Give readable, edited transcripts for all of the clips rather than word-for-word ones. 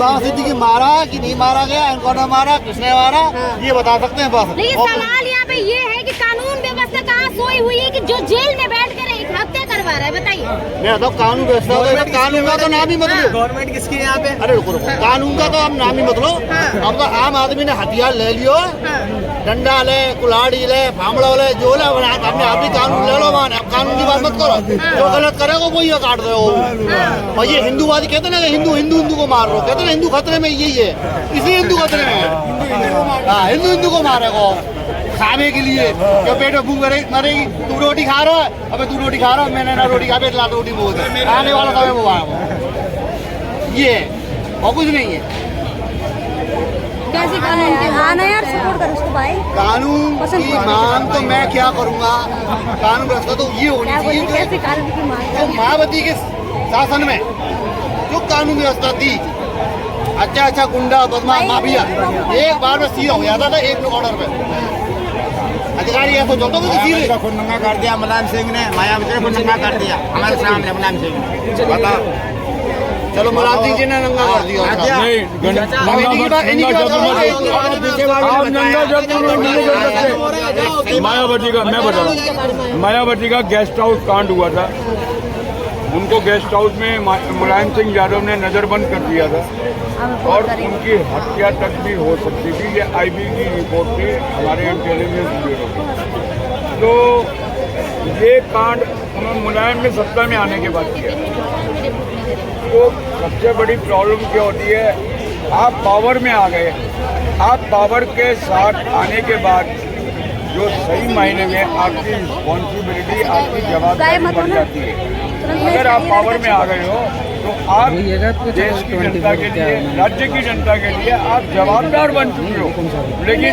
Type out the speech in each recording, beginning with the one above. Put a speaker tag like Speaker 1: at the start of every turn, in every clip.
Speaker 1: बाबा सिद्दीकी मारा कि नहीं मारा गया, इनको न मारा, किसने मारा, ये बता सकते हैं बस।
Speaker 2: लेकिन सवाल यहाँ पे ये है कि कानून व्यवस्था कहाँ सोई हुई है कि जो जेल में बैठ कर एक हत्या करवा रहा है, बताइए।
Speaker 1: मैं तो कानून व्यवस्था, कानून का तो नाम ही मत लो।
Speaker 3: गवर्नमेंट किसकी है यहाँ पे?
Speaker 1: अरे रुको रुको, कानून का तो आप नाम ही मत लो। अब तो आम आदमी ने हथियार ले लियो, डंडा ले, कुल्हाड़ी ले, फामड़ा ले, जो ले, अपने आप ही कानून ले लो। अब कानून की बात मत करो, जो गलत करेगा वही काट दो। और ये हिंदूवादी कहते ना हिंदू हिंदू हिंदू को मार रहे हो, कहते ना हिंदू खतरे में, यही है, इसलिए हिंदू खतरे में है। हाँ, हिंदू हिंदू को मारेगा खाने के लिए, जो पेट में भूख मरेगी। तू रोटी खा रहा है, अबे तू रोटी खा रहा है, मैंने ना रोटी खा, पेट ला रोटी बोल दे, आने वाला समय वो आया, ये और कुछ नहीं है।
Speaker 2: कैसे कानून के आना यार, सपोर्ट करो उसको भाई।
Speaker 1: कानून की मांग तो मैं क्या करूँगा, कानून व्यवस्था तो ये होनी चाहिए।
Speaker 2: कैसे कानून की मांग?
Speaker 1: तो मायावती के शासन में जो कानून व्यवस्था थी, अच्छा गुंडा बदमाश माफिया एक बार में सीधा हो जाता था, एक ऑर्डर पे। अधिकारी ऐसा जो सीधे
Speaker 3: खुद नंगा कर दिया मुलायम सिंह ने, मायावती ने खुद नंगा कर दिया हमारे सामने। मुलायम सिंह ने बता,
Speaker 1: चलो मुलायम सिंह जी ने नंगा कर दिया।
Speaker 4: मायावती का मैं बता रहा हूँ, मायावती का गेस्ट हाउस कांड हुआ था, उनको गेस्ट हाउस में मुलायम सिंह यादव ने नजरबंद कर दिया था और उनकी हत्या तक भी हो सकती थी। ये आईबी की रिपोर्ट थी, हमारे इंटेलिजेंस ब्यूरो की। तो ये कांड उन्होंने मुलायम में सत्ता में आने के बाद किया। तो सबसे बड़ी प्रॉब्लम क्या होती है, आप पावर में आ गए, आप पावर के साथ आने के बाद जो सही मायने में आपकी रिस्पॉन्सिबिलिटी, आपकी जवाबदारी बढ़ जाती है। अगर आप पावर में आ गए हो तो आप देश की जनता के लिए, राज्य की जनता के लिए आप जवाबदार बन चुके हो। लेकिन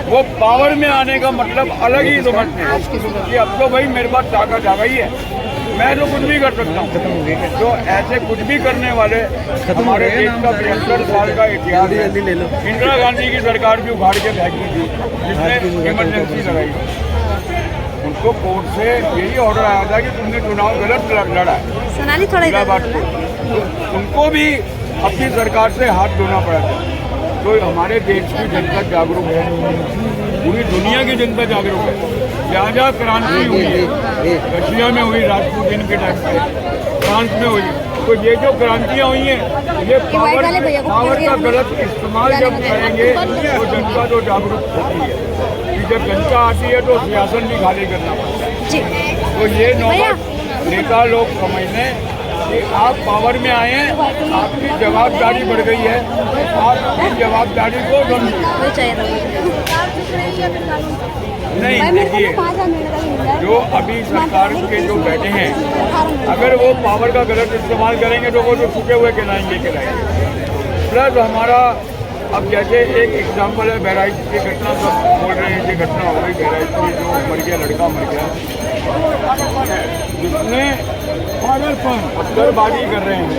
Speaker 4: वो पावर में आने का मतलब अलग ही समझते हैं कि अब तो भाई मेरे पास ताकत आ गई है, मैं तो कुछ भी कर सकता हूँ। तो ऐसे कुछ भी करने वाले हमारे देश का 72 साल का इतिहास है। इंदिरा गांधी की सरकार भी उखाड़ के फेंकी थी, जिसने इमरजेंसी लगाई। उनको कोर्ट से यही ऑर्डर आया था कि तुमने चुनाव गलत लड़ा है, तो उनको भी अपनी सरकार से हाथ धोना पड़ा था। तो हमारे देश की जनता जागरूक है, पूरी दुनिया की जनता जागरूक है। जहाँ जहाँ क्रांति हुई है, रशिया में हुई राजपुतिन के टाइम पे, फ्रांस में हुई, तो ये जो क्रांतियाँ हुई हैं, ये पावर का गलत इस्तेमाल जब करेंगे तो जनता तो जागरूक होती है। जब जनता आती है तो सियासत भी खाली करना पड़ता है। तो ये नौबत नेता लोग समझ लें कि आप पावर में आए हैं, आपकी जवाबदारी बढ़ गई है, आप अपनी जवाबदारी को नहीं। देखिए, जो अभी सरकार के जो बैठे हैं, अगर वो पावर का गलत इस्तेमाल करेंगे तो वो जो छुपे हुए कहलाएंगे। प्लस हमारा अब जैसे एक एग्जाम्पल है, बहराइच की घटना, सब बोल रहे हैं कि घटना हो गई बहराइच में, जो मर गया, लड़का मर गया, जिसने पत्थरबाजी कर रहे हैं,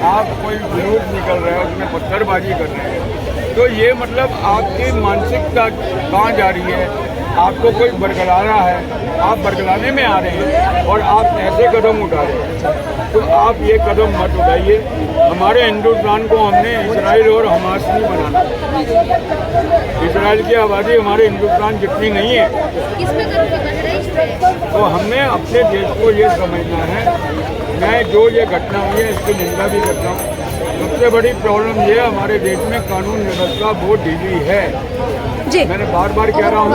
Speaker 4: आप कोई जुलूस निकल रहा है उसमें पत्थरबाजी कर रहे हैं, तो ये मतलब आपकी मानसिकता कहाँ जा रही है। आपको कोई बरगला रहा है, आप बरगलाने में आ रहे हैं और आप ऐसे कदम उठा रहे हैं, तो आप ये कदम मत उठाइए। हमारे हिंदुस्तान को हमने इसराइल और हमास नहीं बनाना। इसराइल की आबादी हमारे हिंदुस्तान जितनी नहीं है, तो हमने अपने देश को ये समझना है। मैं जो ये घटना हुई है इसकी निंदा भी करता हूँ। सबसे बड़ी प्रॉब्लम ये हमारे देश में कानून व्यवस्था बहुत ढीली है। मैंने बार बार कह रहा हूँ,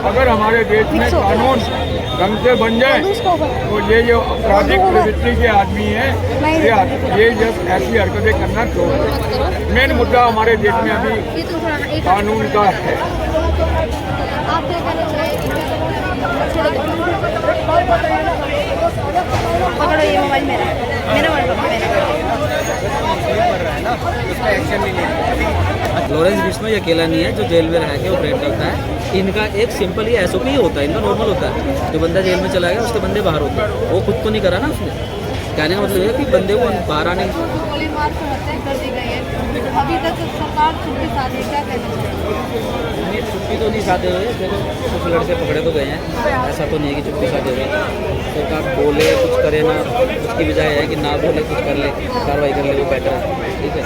Speaker 4: अगर हमारे देश में कानून ढंग से बन जाए तो ये जो आपराधिक प्रवृत्ति के आदमी हैं, ये जब ऐसी हरकतें करना छोड़। मेन मुद्दा हमारे देश में अभी कानून का है।
Speaker 2: पकड़ो, ये मोबाइल मेरा
Speaker 5: लॉरेंस बिश्नोई अकेला नहीं है जो जेल में रह के ऑपरेट करता है। इनका एक सिंपल ही SOP ही होता है, इनका नॉर्मल होता है। जो बंदा जेल में चला गया उसके बंदे बाहर होते हैं, वो खुद तो नहीं करा ना उसने। कहने का मतलब है कि बंदे को बाहर आने
Speaker 2: अभी तक सरकार छुट्टी साधे, क्या कहना चाहिए?
Speaker 5: छुट्टी तो नहीं साधे हुए, कुछ लड़के पकड़े तो गए हैं, ऐसा तो नहीं है कि छुट्टी साधे हुए। सरकार बोले कुछ करे ना, उसकी बजाय है कि ना बोले कुछ कर ले, कार्रवाई कर ले, वो बेटर है। ठीक है,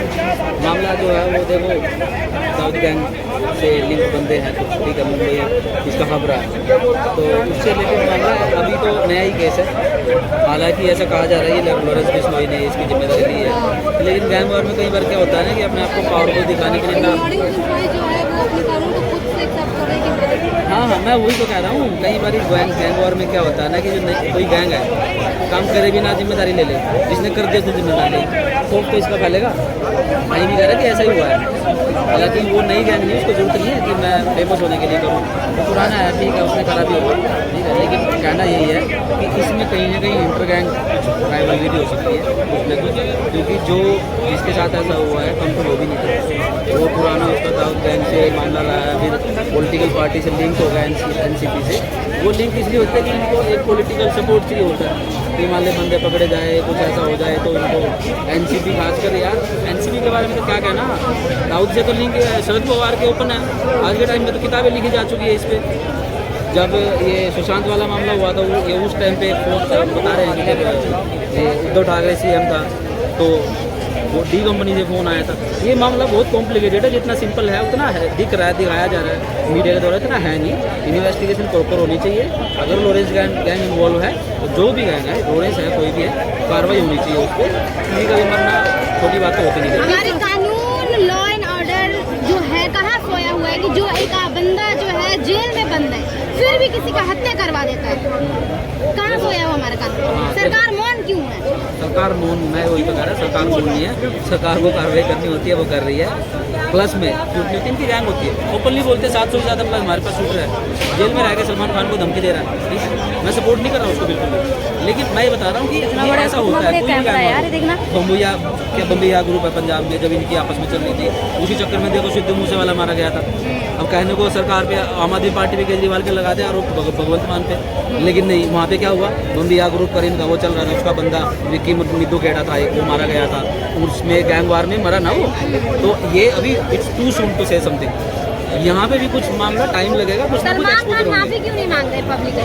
Speaker 5: मामला जो है वो देखो साउथ गैंग से लिंक बंदे हैं तो ठीक है, मुंबई इसका खबर है तो उससे रिलेटेड मामला है। अभी तो नया ही केस है, हालांकि ऐसा कहा जा रहा है कि लॉरेंस बिश्नोई ने इसकी जिम्मेदारी ली है, लेकिन गैंग वॉर में कई बार क्या होता है ना कि अपने आप को पावरफुल दिखाने के लिए ना। हाँ हाँ, मैं वही तो कह रहा हूँ, कई बार गैंग वॉर में क्या होता है ना कि जो कोई गैंग है काम करे भी ना जिम्मेदारी ले ले, जिसने कर दिया उसने जिम्मेदारी ली, खौफ तो इसका फैलेगा। मैं नहीं कह रहा कि ऐसा ही हुआ है, हालांकि वो नई गैंग नहीं, उसको जरूरत नहीं है कि मैं फेमस होने के लिए करूँ, पुराना है ठीक है, उसने करा भी होगा ठीक है, लेकिन कहना यही है कि इसमें कहीं ना कहीं इंटर गैंग राइवलरी भी हो सकती है कुछ न कुछ, क्योंकि जो जिसके साथ ऐसा हुआ है कम तो वो भी नहीं था, वो पुराना उसका साउथ गैंग से मामला रहा है, फिर पॉलिटिकल पार्टी से लिंक होगा एनसीपी से। वो लिंक इसलिए होता है कि इनको एक पॉलिटिकल सपोर्ट चाहिए होता है कि मान ले बंदे पकड़े जाए, कुछ ऐसा हो जाए तो उनको एनसीपी खासकर, यार एनसीपी के बारे में तो क्या कहना, साउथ से तो लिंक शरद पवार के ओपन है, आज के टाइम में तो किताबें लिखी जा चुकी है इस पर। जब ये सुशांत वाला मामला हुआ था वो ये उस टाइम पे फोन बता रहे हैं कि जब ये उद्धव ठाकरे सीएम था तो वो डी कंपनी से फ़ोन आया था। ये मामला बहुत कॉम्प्लिकेटेड है, जितना सिंपल है उतना है, दिख रहा है, दिखाया जा रहा है मीडिया के द्वारा, इतना है नहीं। इन्वेस्टिगेशन प्रॉपर होनी चाहिए, अगर लॉरेंस गैंग इन्वॉल्व है तो जो भी गैंग है, लॉरेंस है कोई भी है, कार्रवाई होनी चाहिए उस पर, किसी का भी मरना छोटी बात तो होती नहीं है।
Speaker 2: हमारे कानून लॉ एंड ऑर्डर जो है कहाँ सोया हुआ है कि जो एक बंदा जो है जेल में बंद है फिर भी किसी का हत्या करवा देता है, कहाँ सोया हुआ हमारा कानून? सरकार मौन क्यों है?
Speaker 5: सरकार मौन, मैं वही तो कह रहा, सरकार मौन नहीं है, सरकार को कार्रवाई करनी होती है, वो कर रही है। प्लस में क्योंकि इनकी गैंग होती है, ओपनली बोलते हैं 700 से ज़्यादा प्लस हमारे पास शूटर है, जेल में रह के सलमान खान को धमकी दे रहा है, ठीक है, मैं सपोर्ट नहीं कर रहा हूँ उसको बिल्कुल भी, लेकिन मैं ये बता रहा हूँ कि ये ऐसा होता है। बम्बैया ग्रुप है पंजाब में, जब इनकी आपस में चल रही थी, उसी चक्कर में देखो सिद्धू मूसेवाला मारा गया था। अब कहने को सरकार पे आम आदमी पार्टी पे केजरीवाल के लगा दे आरोप भगवंत मान पे, लेकिन नहीं, वहाँ पे क्या हुआ, बम्बैया ग्रुप पर इनका वो चल रहा था, उसका बंदा विक्की मिद्दू केड़ा था एक, वो मारा गया था, उसमें गैंग वार में मरा ना वो। तो ये अभी it's too soon to say something, यहाँ पे भी कुछ मामला टाइम लगेगा, कुछ ना कुछ एक्सपोजर होंगे।
Speaker 2: क्यों नहीं मांग रहे पब्लिक?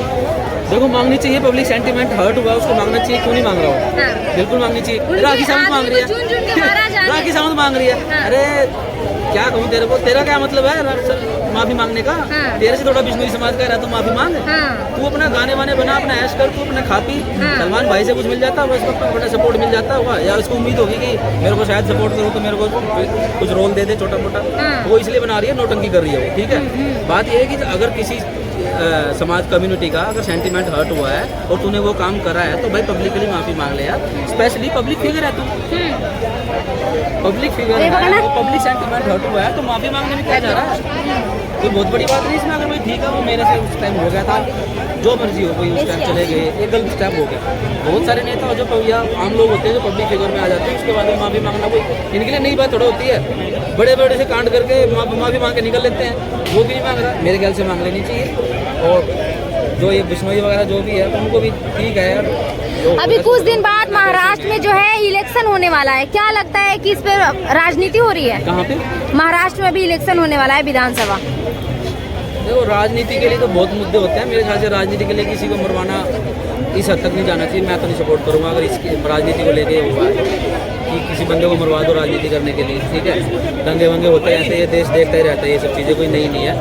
Speaker 5: देखो मांगनी चाहिए, पब्लिक सेंटीमेंट हर्ट हुआ उसको मांगना चाहिए, क्यों नहीं मांग रहा हो?
Speaker 2: हाँ।
Speaker 5: बिल्कुल मांगनी चाहिए। राखी सावंत मांग रही है, राखी सावंत मांग रही है,
Speaker 2: हाँ।
Speaker 5: अरे क्या कहूँ तेरे को, तेरा क्या मतलब है माफी मांगने का?
Speaker 2: हाँ।
Speaker 5: तेरे से थोड़ा बिश्नोई समाज का रहा तो माफी मांग।
Speaker 2: हाँ।
Speaker 5: तू अपना गाने वाने बना, अपना ऐश कर, तू अपना खा पी, सलमान भाई से कुछ मिल जाता बस, अपना सपोर्ट मिल जाता हुआ, या उसको उम्मीद होगी कि मेरे को शायद सपोर्ट करूँ तो मेरे को कुछ रोल दे दे छोटा मोटा, वो इसलिए बना रही है, नौटंकी कर रही है वो, ठीक है। बात ये है कि अगर किसी समाज कम्युनिटी का अगर सेंटीमेंट हर्ट हुआ है और तूने वो काम करा है तो भाई पब्लिकली माफी मांग ले यार, स्पेशली पब्लिक फिगर है तू, पब्लिक फिगर है, वो पब्लिक सेंटीमेंट हर्ट हुआ है तो माफी मांगने में क्या जा रहा है? कोई बहुत बड़ी बात नहीं इसमें, अगर भाई ठीक है वो मेरे से उस टाइम हो गया था, जो मर्जी हो कोई उस टाइम चले गए, एक गलत स्टेप हो गया। बहुत सारे नेता जो या आम लोग होते हैं जो पब्लिक फिगर में आ जाते हैं, उसके बाद में माफी मांगना कोई इनके लिए नई बात थोड़ा होती है, बड़े बड़े से कांड करके माफी मांग के निकल लेते हैं, वो भी नहीं मांग रहा, मेरे ख्याल से मांग लेनी चाहिए। और जो ये बिश्नोई वगैरह जो भी है उनको भी ठीक है यार।
Speaker 2: अभी कुछ दिन बाद महाराष्ट्र में जो है इलेक्शन होने वाला है, क्या लगता है कि इस पे राजनीति हो रही है?
Speaker 5: कहाँ पे?
Speaker 2: महाराष्ट्र में भी इलेक्शन होने वाला है विधानसभा।
Speaker 5: देखो राजनीति के लिए तो बहुत मुद्दे होते हैं, मेरे ख्याल से राजनीति के लिए किसी को मरवाना इस हद तक नहीं जाना चाहिए, मैं तो नहीं सपोर्ट करूँगा अगर इसकी राजनीति को लेके हुआ है कि किसी बंदे को मरवा दो राजनीति करने के लिए, ठीक है, दंगे वंगे होते रहते हैं, ये देश देखता ही रहता है, ये सब चीज़ें कोई नई नहीं है,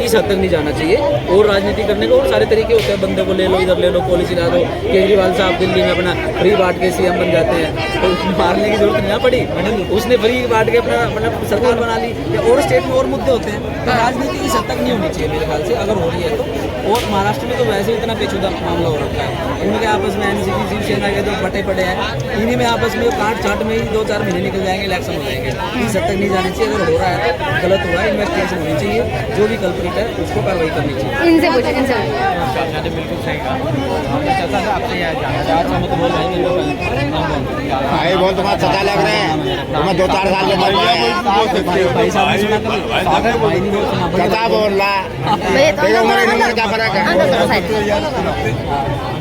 Speaker 5: इस हद तक नहीं जाना चाहिए। और राजनीति करने को और सारे तरीके होते हैं, बंदे को ले लो, इधर ले लो, पॉलिसी ला दो, केजरीवाल साहब दिल्ली में अपना फ्री बांट के सीएम बन जाते हैं, तो मारने की जरूरत नहीं पड़ी, उसने फ्री बांट के अपना मतलब सरकार बना ली, या और स्टेट में और मुद्दे होते हैं, तो राजनीति इस हद तक नहीं होनी चाहिए मेरे ख्याल से, अगर हो रही है तो। और महाराष्ट्र में तो वैसे ही इतना पेचीदा मामला हो रखा है, उनके आपस में एनसीपी शिवसेना के जो बटे पड़े हैं, इन्हीं में आपस में काट छाट में ही 2-4 महीने निकल जाएंगे, इलेक्शन हो जाएंगे, इस हद तक नहीं जानी चाहिए। अगर हो रहा है तो गलत हो रहा है, इन्वेस्टिगेशन होनी चाहिए, जो भी कल्प्रिट है उसको कार्रवाई करनी चाहिए।
Speaker 2: इनसे पूछो, इनसे
Speaker 5: बिल्कुल सही कहा, हमने चाहता था आपसे यार मत बोल
Speaker 3: भाई बहुत तुम्हारा सजा लग रहे हैं, तुम्हें 2-4 साल में मर गए,
Speaker 5: भाई साहब ने सुना कभी, भाई नहीं बोल
Speaker 3: क्या बोल रहा, तेरे उम्र क्या फर्क है?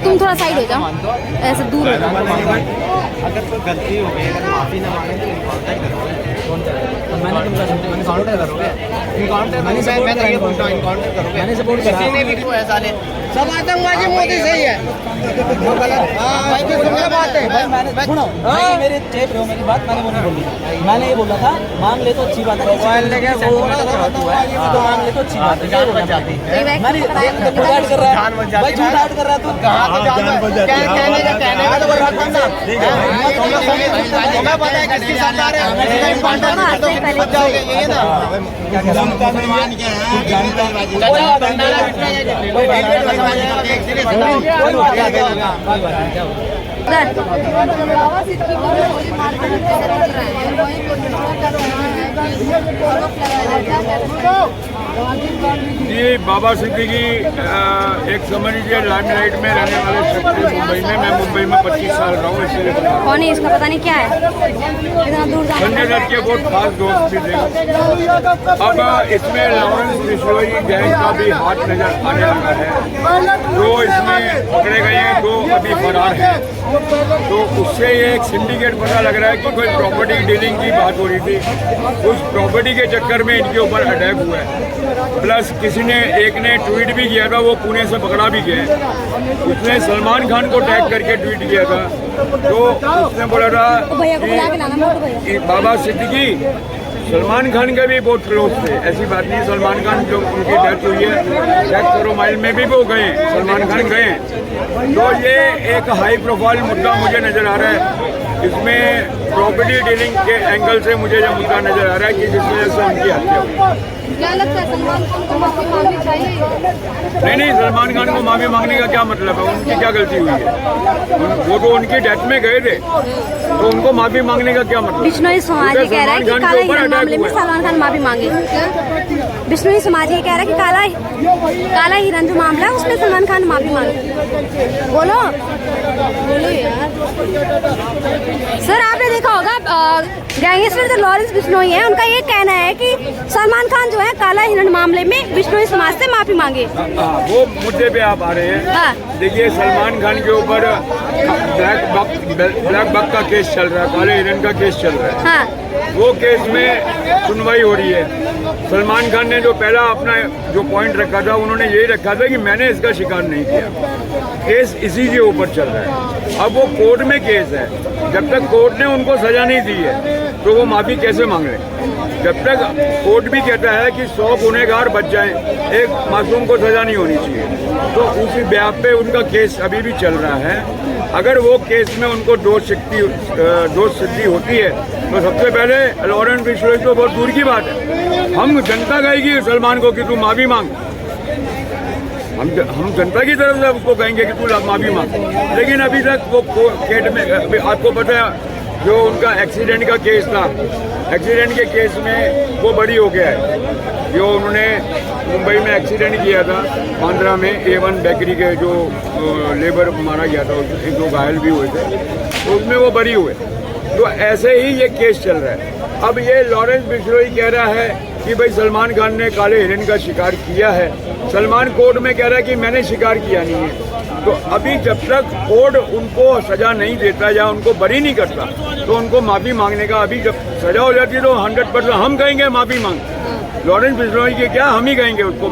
Speaker 2: तुम थोड़ा साइड हो जाओ, ऐसे दूर हो जाओ।
Speaker 3: अगर कोई गलती हो गई, अगर माफी ना मांगे तो इनकाउंटर करोगे,
Speaker 5: मैंने सपोर्ट
Speaker 3: इनकाउंटर करोगे,
Speaker 5: मैंने सपोर्ट करा।
Speaker 3: किसी ने भी को ऐसा ले
Speaker 1: सब आतंकवादी मोदी सही है।
Speaker 5: मेरे चेप रहे हो मेरी बात, मैंने वो नहीं बोली। मैंने ये बोला था मांग ले तो अच्छी बात है, मांग ले तो अच्छी बात है। मैंने कर रहा है भाई, झूठ ऐड कर रहा है तू।
Speaker 1: कहने का तो बड़ा बंदा तुम्हें पता है किसकी सरकार है, बच जाओगे ये ना।
Speaker 4: ये बाबा सिद्दीकी एक समझ लीजिए लाइमलाइट में रहने वाले शख्स मुंबई में। मैं मुंबई में 25 साल रहा हूँ, इसलिए
Speaker 2: कौन है इसका पता नहीं क्या है, इतना दूर
Speaker 4: संजय दत्त के बहुत खास दोस्त भी थे। अब इसमें लॉरेंस बिश्नोई गैंग का भी हाथ नजर आने लगा है। जो इसमें पकड़े गए हैं, दो अभी फरार हैं। तो उससे ये एक सिंडिकेट पता लग रहा है कि कोई प्रॉपर्टी डीलिंग की बात हो रही थी। उस प्रॉपर्टी के चक्कर में इनके ऊपर अटैक हुआ है। प्लस किसी ने एक ने ट्वीट भी किया था, वो पुणे से पकड़ा भी गया है। उसने सलमान खान को टैग करके ट्वीट किया था। तो उसने बोला था कि बाबा सिद्दीकी सलमान खान के भी बहुत क्लोज थे। ऐसी बात नहीं, सलमान खान जो उनकी डेथ हुई है 100 माइल में भी वो गए, सलमान खान गए। तो ये एक हाई प्रोफाइल मुद्दा मुझे नजर आ रहा है। इसमें प्रॉपर्टी डीलिंग के एंगल से मुझे यह मुद्दा नजर आ रहा है कि जिस वजह से उनकी हत्या हुई।
Speaker 2: क्या लगता है सलमान खान को माफी मांगनी चाहिए?
Speaker 4: नहीं, सलमान खान को माफी मांगने का क्या मतलब है? उनकी क्या गलती हुई है? वो तो उनकी डेथ में गए थे, तो उनको माफी मांगने का क्या मतलब?
Speaker 2: बिश्नोई समाजी कह रहा है कि काला हिरन मामले में सलमान खान माफी मांगे। बिश्नोई समाजी कह रहा है कि काला हिरन जो मामला है उसमें सलमान खान माफी मांगे। बोलो यार। सर आपने देखा होगा गैंगस्टर जो लॉरेंस बिश्नोई है, उनका ये कहना है कि सलमान खान जो है काला हिरन मामले में बिश्नोई समाज से माफी मांगे।
Speaker 4: वो मुद्दे पे आप आ रहे हैं।
Speaker 2: हाँ।
Speaker 4: देखिए, सलमान खान के ऊपर ब्लैक बक का केस चल रहा है, काले हिरन का केस चल रहा है।
Speaker 2: हाँ।
Speaker 4: वो केस में सुनवाई हो रही है। सलमान खान ने जो पहला अपना जो पॉइंट रखा था, उन्होंने यही रखा था कि मैंने इसका शिकार नहीं किया। केस इसी के ऊपर चल रहा है। अब वो कोर्ट में केस है, जब तक कोर्ट ने उनको सजा नहीं दी है तो वो माफी कैसे मांग रहे? जब तक कोर्ट भी कहता है कि 100 गुनहगार बच जाएं, एक मासूम को सजा नहीं होनी चाहिए, तो उसी ब्याह पे उनका केस अभी भी चल रहा है। अगर वो केस में उनको दोष सिद्धि होती है तो सबसे पहले लॉरेंस बिश्नोई तो बहुत दूर की बात है, हम जनता कहेगी सलमान को कि तू माफी मांग। हम जनता की तरफ से उसको कहेंगे कि तू माफी मांग। लेकिन अभी तक वो कोर्ट में, आपको पता है जो उनका एक्सीडेंट का केस था, एक्सीडेंट के केस में वो बरी हो गया है। जो उन्होंने मुंबई में एक्सीडेंट किया था, बांद्रा में A1 बेकरी के जो लेबर मारा गया था, एक दो घायल भी हुए थे, तो उसमें वो बरी हुए। तो ऐसे ही ये केस चल रहा है। अब ये लॉरेंस बिश्नोई कह रहा है कि भाई सलमान खान ने काले हिरन का शिकार किया है। सलमान कोर्ट में कह रहा है कि मैंने शिकार किया नहीं है। तो अभी जब तक कोर्ट उनको सजा नहीं देता या उनको बरी नहीं करता, तो उनको माफी मांगने का, अभी जब सजा हो जाती है तो 100% हम कहेंगे माफी मांग। लॉरेंस बिश्नोई के क्या, हम ही कहेंगे उसको।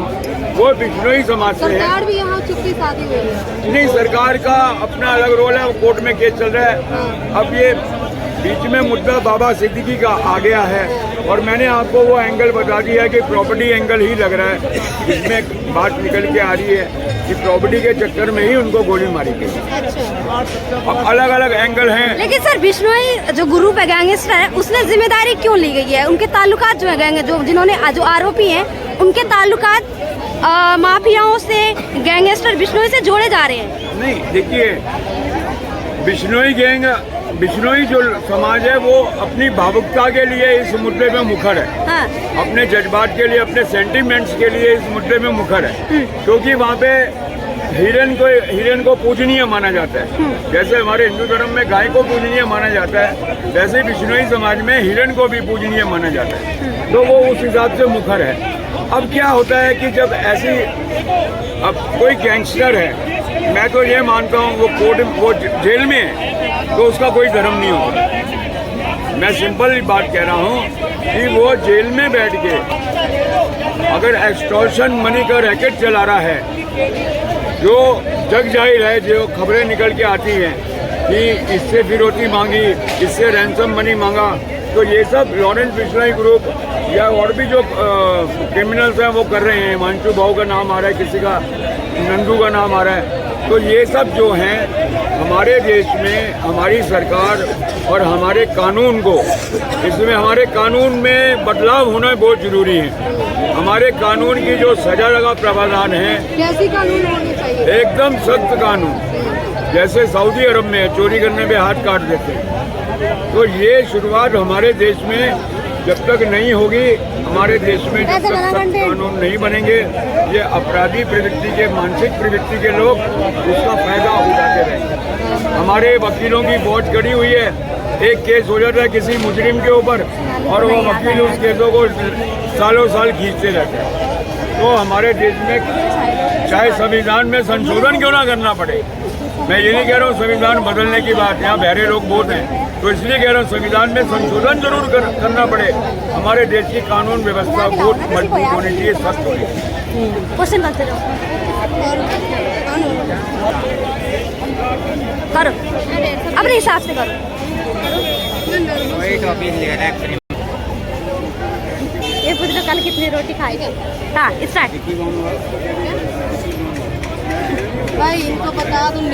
Speaker 4: वो बिश्नोई समाज से है।
Speaker 2: सरकार भी यहाँ चुप्पी साधी हुई है।
Speaker 4: नहीं, सरकार का अपना अलग रोल है, वो कोर्ट में केस चल रहा है। अब ये बीच में मुद्दा बाबा सिद्दीकी का आ गया है और मैंने आपको वो एंगल बता दिया है कि प्रॉपर्टी एंगल ही लग रहा है। इसमें बात निकल के आ रही है कि प्रॉपर्टी के चक्कर में ही उनको गोली मारी गई। अब अलग अलग एंगल हैं।
Speaker 2: लेकिन सर बिश्नोई जो ग्रुप है गैंगस्टर है, उसने जिम्मेदारी क्यों ली गई है? उनके ताल्लुकात जो है गैंग जो आरोपी हैं, उनके ताल्लुकात माफियाओं से, गैंगस्टर बिश्नोई से जोड़े जा रहे हैं।
Speaker 4: नहीं, देखिए, बिश्नोई गैंग, बिश्नोई जो समाज है वो अपनी भावुकता के लिए इस मुद्दे में मुखर है।
Speaker 2: हाँ।
Speaker 4: अपने जज्बात के लिए, अपने सेंटिमेंट्स के लिए इस मुद्दे में मुखर है, क्योंकि वहाँ पे हिरन को पूजनीय माना जाता है। जैसे हमारे हिंदू धर्म में गाय को पूजनीय माना जाता है, वैसे बिश्नोई समाज में हिरन को भी पूजनीय माना जाता है। तो वो उस हिसाब से मुखर है। अब क्या होता है कि जब ऐसी, अब कोई गैंगस्टर है, मैं तो ये मानता हूँ वो जेल में है तो उसका कोई धर्म नहीं होगा। मैं सिंपल बात कह रहा हूँ कि वो जेल में बैठ के अगर एक्सटॉर्शन मनी का रैकेट चला रहा है जो जग जाहिर है, जो खबरें निकल के आती हैं कि इससे फिरौती मांगी, इससे रैंसम मनी मांगा, तो ये सब लॉरेंस बिश्नोई ग्रुप या और भी जो क्रिमिनल्स हैं वो कर रहे हैं। हिमांशु भाऊ का नाम आ रहा है, किसी का नंदू का नाम आ रहा है। तो ये सब जो हैं हमारे देश में हमारी सरकार और हमारे कानून को, इसमें हमारे कानून में बदलाव होना बहुत जरूरी है। हमारे कानून की जो सजा लगा प्रावधान है,
Speaker 2: कैसी कानून होने चाहिए?
Speaker 4: एकदम सख्त कानून, जैसे सऊदी अरब में चोरी करने पे हाथ काट देते हैं। तो ये शुरुआत हमारे देश में जब तक नहीं होगी, हमारे देश में जब तक सख्त कानून नहीं बनेंगे, ये अपराधी प्रवृत्ति के, मानसिक प्रवृत्ति के लोग उसका फायदा उठाते रहेंगे। हमारे वकीलों की फौज खड़ी हुई है, एक केस हो जाता है किसी मुजरिम के ऊपर और वो वकील उस केसों को सालों साल खींचते रहते हैं। तो हमारे देश में चाहे संविधान में संशोधन क्यों ना करना पड़े, मैं ये नहीं कह रहा हूँ संविधान बदलने की बात, यहाँ बहरे लोग बहुत हैं, तो इसलिए कह रहा हूँ संविधान में संशोधन जरूर करना पड़े। हमारे देश की कानून व्यवस्था बहुत मजबूत होनी चाहिए, सख्त होनी चाहिए।
Speaker 2: क्वेश्चन करते रहो, करो अपने हिसाब से करो। ये पूछ लो कल कितनी रोटी खाएगी? हाँ स्टार्ट। भाई इनको बता दूँ।